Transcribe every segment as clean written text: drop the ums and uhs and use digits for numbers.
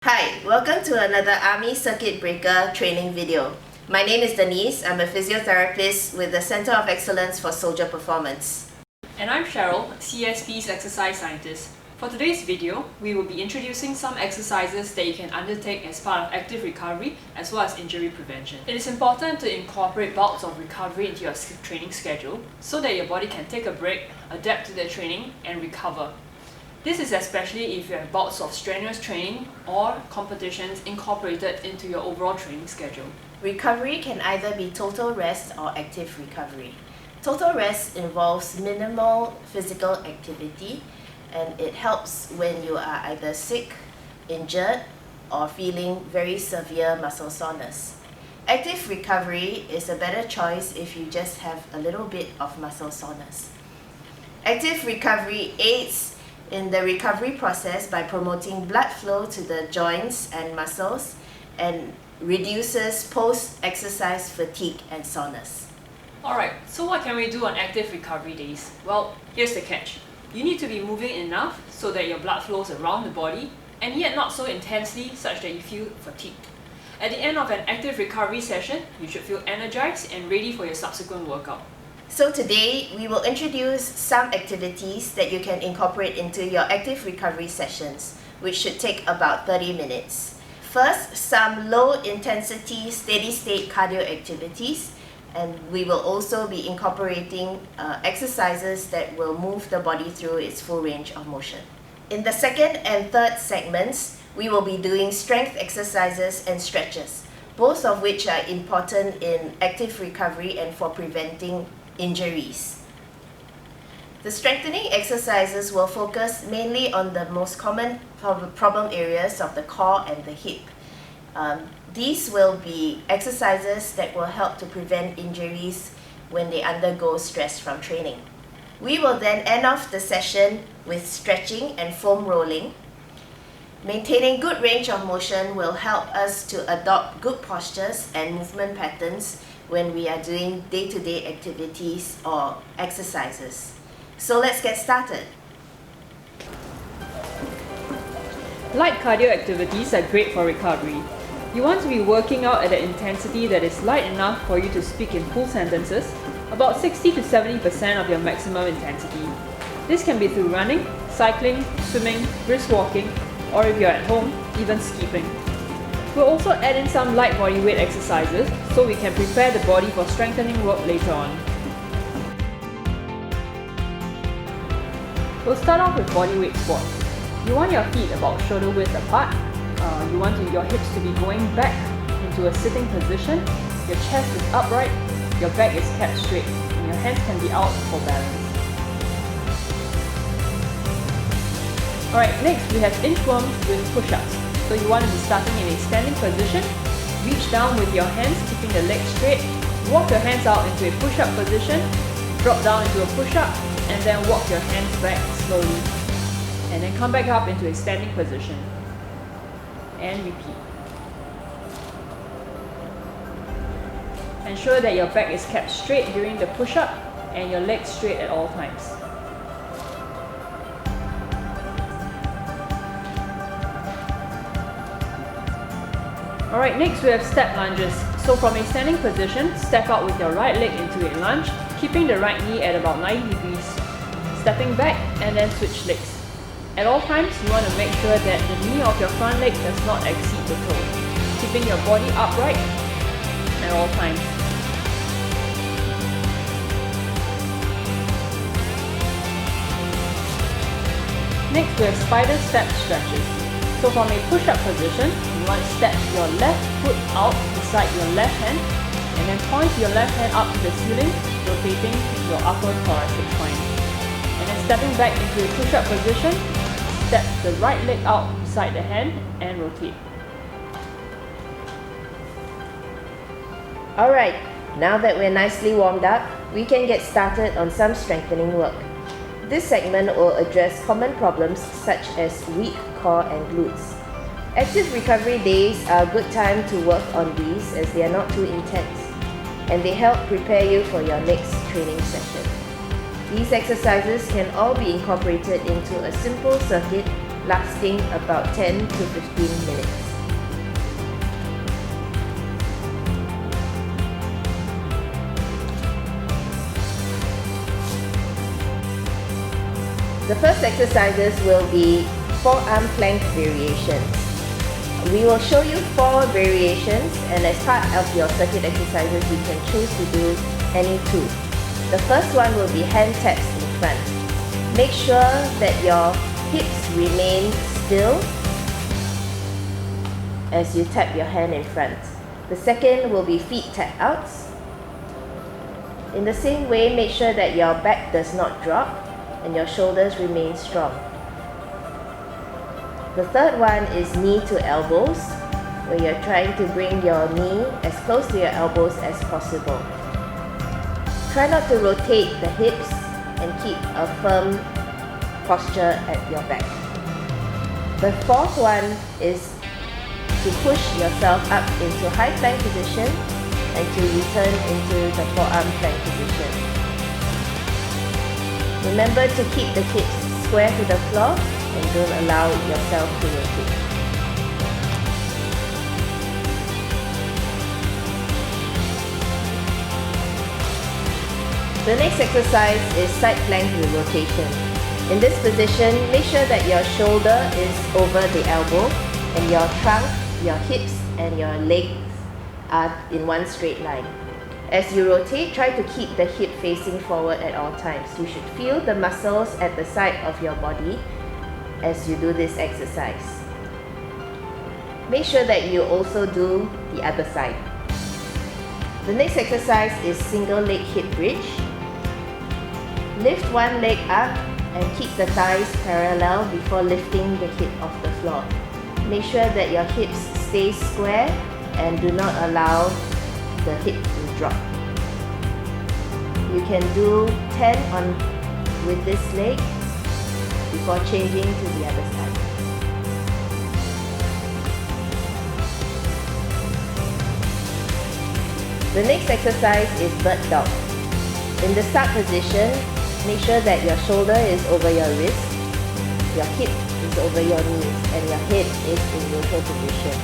Hi, welcome to another Army Circuit Breaker training video. My name is Denise. I'm a physiotherapist with the Center of Excellence for Soldier Performance. And I'm Cheryl, CESP's Exercise Scientist. For today's video, we will be introducing some exercises that you can undertake as part of active recovery as well as injury prevention. It is important to incorporate bouts of recovery into your training schedule so that your body can take a break, adapt to the training, and recover. This is especially if you have bouts of strenuous training or competitions incorporated into your overall training schedule. Recovery can either be total rest or active recovery. Total rest involves minimal physical activity, and it helps when you are either sick, injured, or feeling very severe muscle soreness. Active recovery is a better choice if you just have a little bit of muscle soreness. Active recovery aids in the recovery process by promoting blood flow to the joints and muscles and reduces post-exercise fatigue and soreness. Alright, so what can we do on active recovery days? Well, here's the catch. You need to be moving enough so that your blood flows around the body and yet not so intensely such that you feel fatigued. At the end of an active recovery session, you should feel energized and ready for your subsequent workout. So today, we will introduce some activities that you can incorporate into your active recovery sessions, which should take about 30 minutes. First, some low-intensity, steady-state cardio activities, and we will also be incorporating exercises that will move the body through its full range of motion. In the second and third segments, we will be doing strength exercises and stretches, both of which are important in active recovery and for preventing injuries. The strengthening exercises will focus mainly on the most common problem areas of the core and the hip. These will be exercises that will help to prevent injuries when they undergo stress from training. We will then end off the session with stretching and foam rolling. Maintaining good range of motion will help us to adopt good postures and movement patterns when we are doing day-to-day activities or exercises. So let's get started. Light cardio activities are great for recovery. You want to be working out at an intensity that is light enough for you to speak in full sentences, about 60 to 70% of your maximum intensity. This can be through running, cycling, swimming, brisk walking, or if you're at home, even skipping. We'll also add in some light body weight exercises so we can prepare the body for strengthening work later on. We'll start off with body weight squats. You want your feet about shoulder width apart. You want your hips to be going back into a sitting position. Your chest is upright, your back is kept straight, and your hands can be out for balance. Alright, next we have inchworms with push-ups. So you want to be starting in a standing position, reach down with your hands, keeping the legs straight, walk your hands out into a push-up position, drop down into a push-up, and then walk your hands back slowly. And then come back up into a standing position. And repeat. Ensure that your back is kept straight during the push-up and your legs straight at all times. Alright, next we have step lunges. So from a standing position, step out with your right leg into a lunge, keeping the right knee at about 90 degrees. Stepping back and then switch legs. At all times, you want to make sure that the knee of your front leg does not exceed the toe, keeping your body upright at all times. Next we have spider step stretches. So from a push-up position, you want to step your left foot out beside your left hand and then point your left hand up to the ceiling, rotating your upper thoracic spine. And then stepping back into a push-up position, step the right leg out beside the hand and rotate. Alright, now that we're nicely warmed up, we can get started on some strengthening work. This segment will address common problems such as weak core and glutes. Active recovery days are a good time to work on these as they are not too intense, and they help prepare you for your next training session. These exercises can all be incorporated into a simple circuit lasting about 10 to 15 minutes. The first exercises will be forearm plank variations. We will show you 4 variations, and as part of your circuit exercises, you can choose to do any 2. The first one will be hand taps in front. Make sure that your hips remain still as you tap your hand in front. The second will be feet tap outs. In the same way, make sure that your back does not drop and your shoulders remain strong. The third one is knee to elbows, where you're trying to bring your knee as close to your elbows as possible. Try not to rotate the hips and keep a firm posture at your back. The fourth one is to push yourself up into high plank position and to return into the forearm plank position. Remember to keep the hips square to the floor and don't allow yourself to rotate. The next exercise is side plank with rotation. In this position, make sure that your shoulder is over the elbow and your trunk, your hips and your legs are in one straight line. As you rotate, try to keep the hip facing forward at all times. You should feel the muscles at the side of your body as you do this exercise. Make sure that you also do the other side. The next exercise is single leg hip bridge. Lift one leg up and keep the thighs parallel before lifting the hip off the floor. Make sure that your hips stay square and do not allow the hip to drop. You can do 10 with this leg before changing to the other side. The next exercise is bird dog. In the start position, make sure that your shoulder is over your wrist, your hip is over your knees, and your head is in neutral position.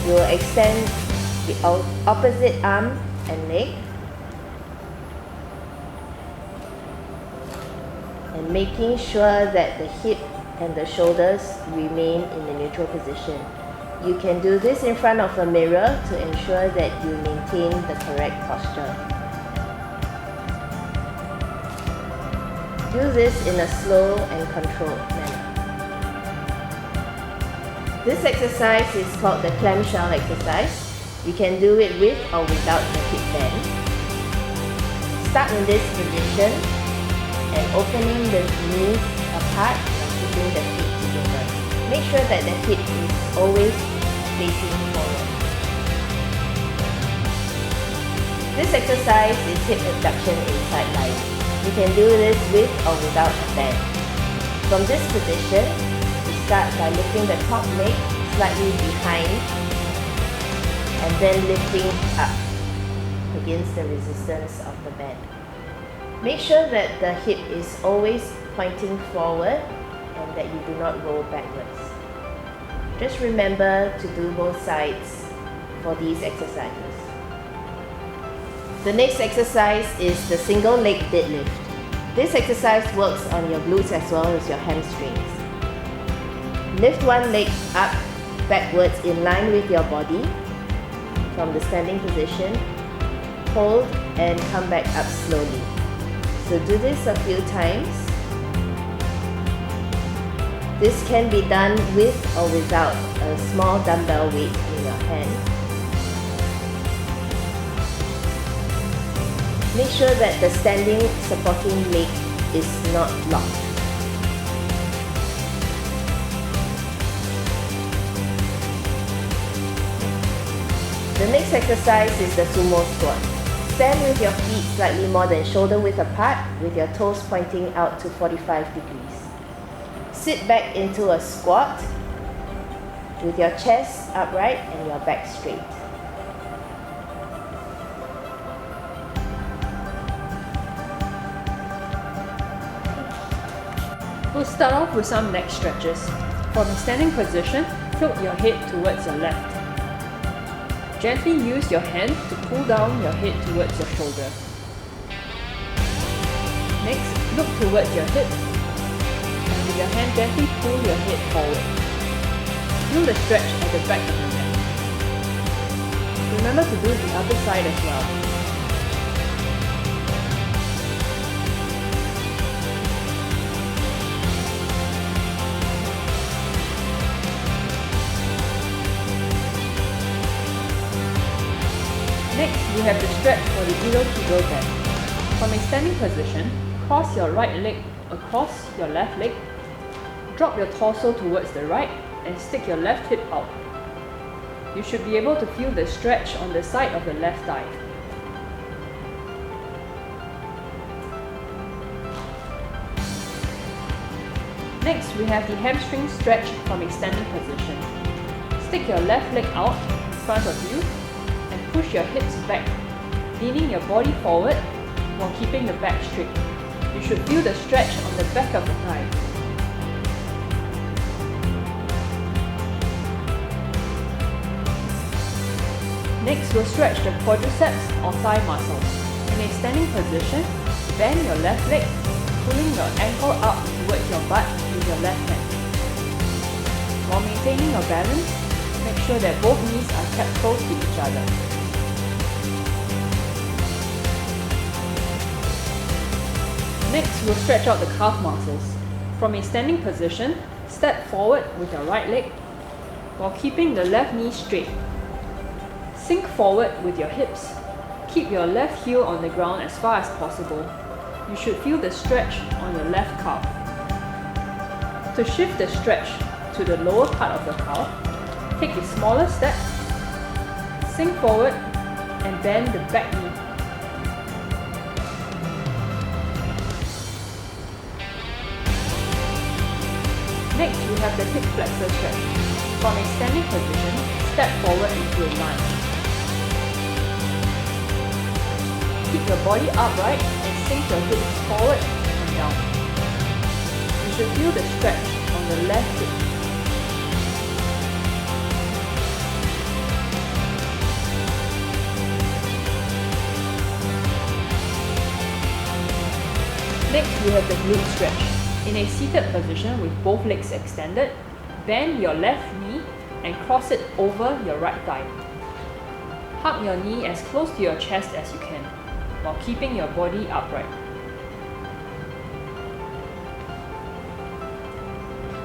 You will extend the opposite arm and leg and making sure that the hip and the shoulders remain in the neutral position. You can do this in front of a mirror to ensure that you maintain the correct posture. Do this in a slow and controlled manner. This exercise is called the clamshell exercise. You can do it with or without the hip bend. Start in this position and opening the knees apart and keeping the feet together. Make sure that the hip is always facing forward. This exercise is hip abduction in side lie. You can do this with or without a band. From this position, you start by lifting the top leg slightly behind and then lifting up against the resistance of the band. Make sure that the hip is always pointing forward and that you do not roll backwards. Just remember to do both sides for these exercises. The next exercise is the single leg deadlift. This exercise works on your glutes as well as your hamstrings. Lift one leg up backwards in line with your body from the standing position. Hold and come back up slowly. So do this a few times. This can be done with or without a small dumbbell weight in your hand. Make sure that the standing supporting leg is not locked. The next exercise is the sumo squat. Stand with your feet slightly more than shoulder width apart with your toes pointing out to 45 degrees. Sit back into a squat with your chest upright and your back straight. We'll start off with some neck stretches. From a standing position, tilt your head towards your left. Gently use your hand to pull down your head towards your shoulder. Next, look towards your hips, and with your hand gently pull your head forward. Feel the stretch at the back of your neck. Remember to do the other side as well. Next, we have the stretch for the iliotibial bend. From a standing position, cross your right leg across your left leg, drop your torso towards the right, and stick your left hip out. You should be able to feel the stretch on the side of the left thigh. Next, we have the hamstring stretch from a standing position. Stick your left leg out in front of you and push your hips back, leaning your body forward while keeping the back straight. You should feel the stretch on the back of the thigh. Next, we'll stretch the quadriceps or thigh muscles. In a standing position, bend your left leg, pulling your ankle up towards your butt with your left hand. While maintaining your balance, make sure that both knees are kept close to each other. Next, we'll stretch out the calf muscles. From a standing position, step forward with your right leg while keeping the left knee straight. Sink forward with your hips. Keep your left heel on the ground as far as possible. You should feel the stretch on your left calf. To shift the stretch to the lower part of the calf, take a smaller step, sink forward, and bend the back knee. Next, we have the hip flexor stretch. From a standing position, step forward into a lunge. Keep your body upright and sink your hips forward and down. You should feel the stretch on the left hip. Next, we have the glute stretch. In a seated position with both legs extended, bend your left knee and cross it over your right thigh. Hug your knee as close to your chest as you can, while keeping your body upright.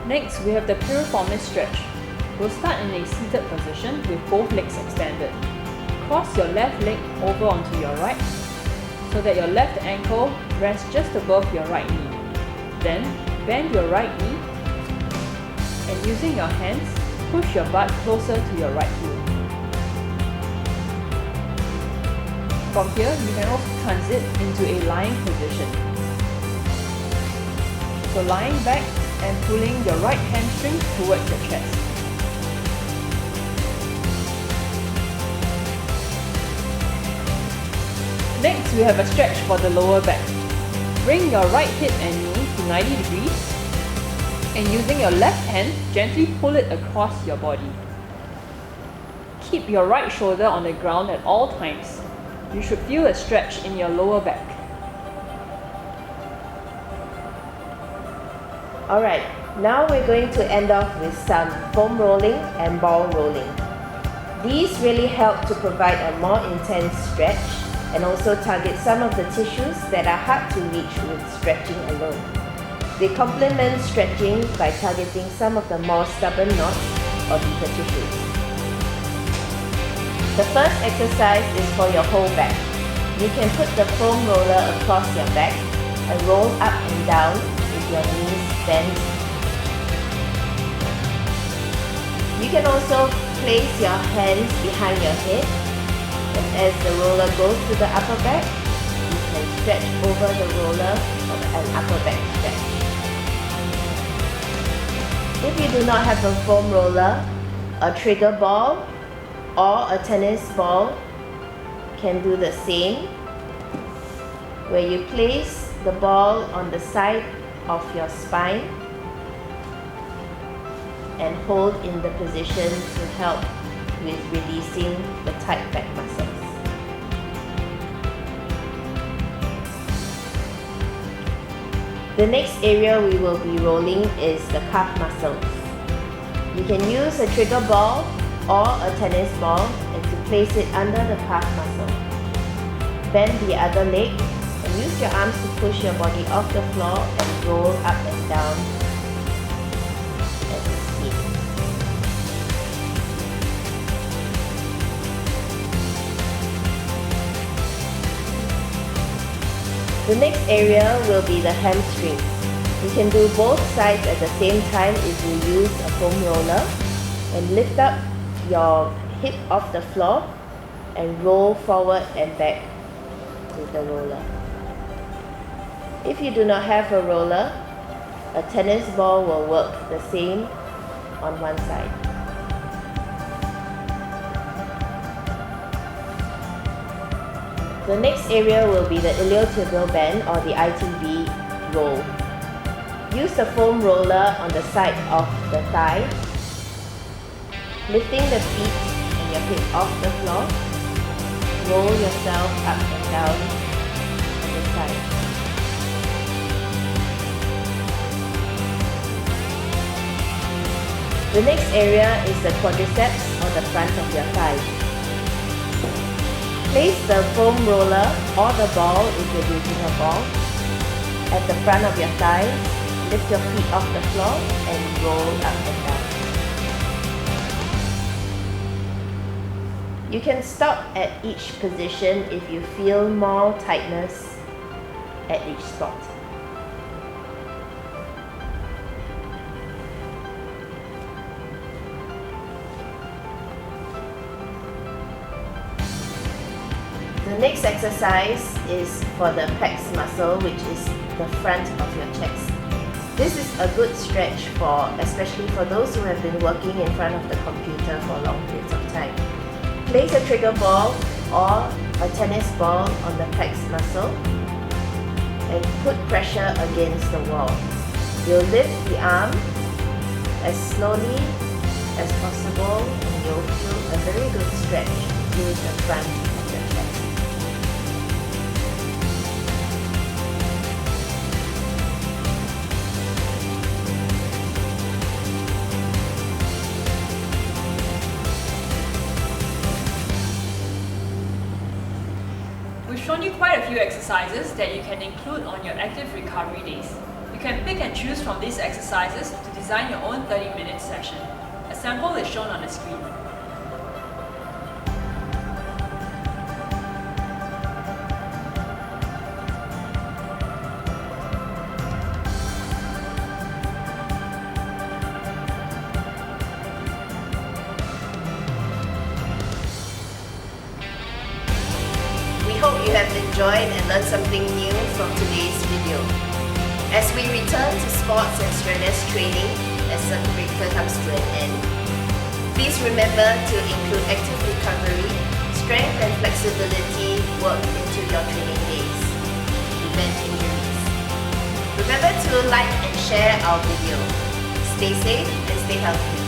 Next, we have the piriformis stretch. We'll start in a seated position with both legs extended. Cross your left leg over onto your right, so that your left ankle rests just above your right knee. Then, bend your right knee, and using your hands, push your butt closer to your right heel. From here, you can also transit into a lying position. So lying back and pulling your right hamstring towards your chest. Next, we have a stretch for the lower back. Bring your right hip and knee to 90 degrees, and using your left hand, gently pull it across your body. Keep your right shoulder on the ground at all times. You should feel a stretch in your lower back. Alright, now we're going to end off with some foam rolling and ball rolling. These really help to provide a more intense stretch and also target some of the tissues that are hard to reach with stretching alone. They complement stretching by targeting some of the more stubborn knots or deeper tissues. The first exercise is for your whole back. You can put the foam roller across your back and roll up and down with your knees bent. You can also place your hands behind your head, and as the roller goes to the upper back, you can stretch over the roller for an upper back stretch. If you do not have a foam roller, a trigger ball or a tennis ball can do the same, where you place the ball on the side of your spine and hold in the position to help with releasing the tight back muscles. The next area we will be rolling is the calf muscles. You can use a trigger ball or a tennis ball and to place it under the calf muscle. Bend the other leg and use your arms to push your body off the floor and roll up and down as you speed. The next area will be the hamstrings. You can do both sides at the same time if you use a foam roller and lift up your hip off the floor and roll forward and back with the roller. If you do not have a roller, a tennis ball will work the same on one side. The next area will be the iliotibial bend or the ITB roll. Use the foam roller on the side of the thigh, lifting the feet and your hip off the floor. Roll yourself up and down on the side. The next area is the quadriceps or the front of your thighs. Place the foam roller or the ball if you're using a ball at the front of your thighs. Lift your feet off the floor and roll up and down. You can stop at each position if you feel more tightness at each spot. The next exercise is for the pecs muscle, which is the front of your chest. This is a good stretch especially for those who have been working in front of the computer for long periods of time. Place a trigger ball or a tennis ball on the pecs muscle and put pressure against the wall. You'll lift the arm as slowly as possible and you'll feel a very good stretch through the front of the chest. We've shown you quite a few exercises that you can include on your active recovery days. You can pick and choose from these exercises to design your own 30-minute session. A sample is shown on the screen. We hope you have enjoyed and learned something new from today's video. As we return to sports and strenuous training as circuit breaker comes to an end, please remember to include active recovery, strength and flexibility work into your training days. Prevent injuries. Remember to like and share our video. Stay safe and stay healthy.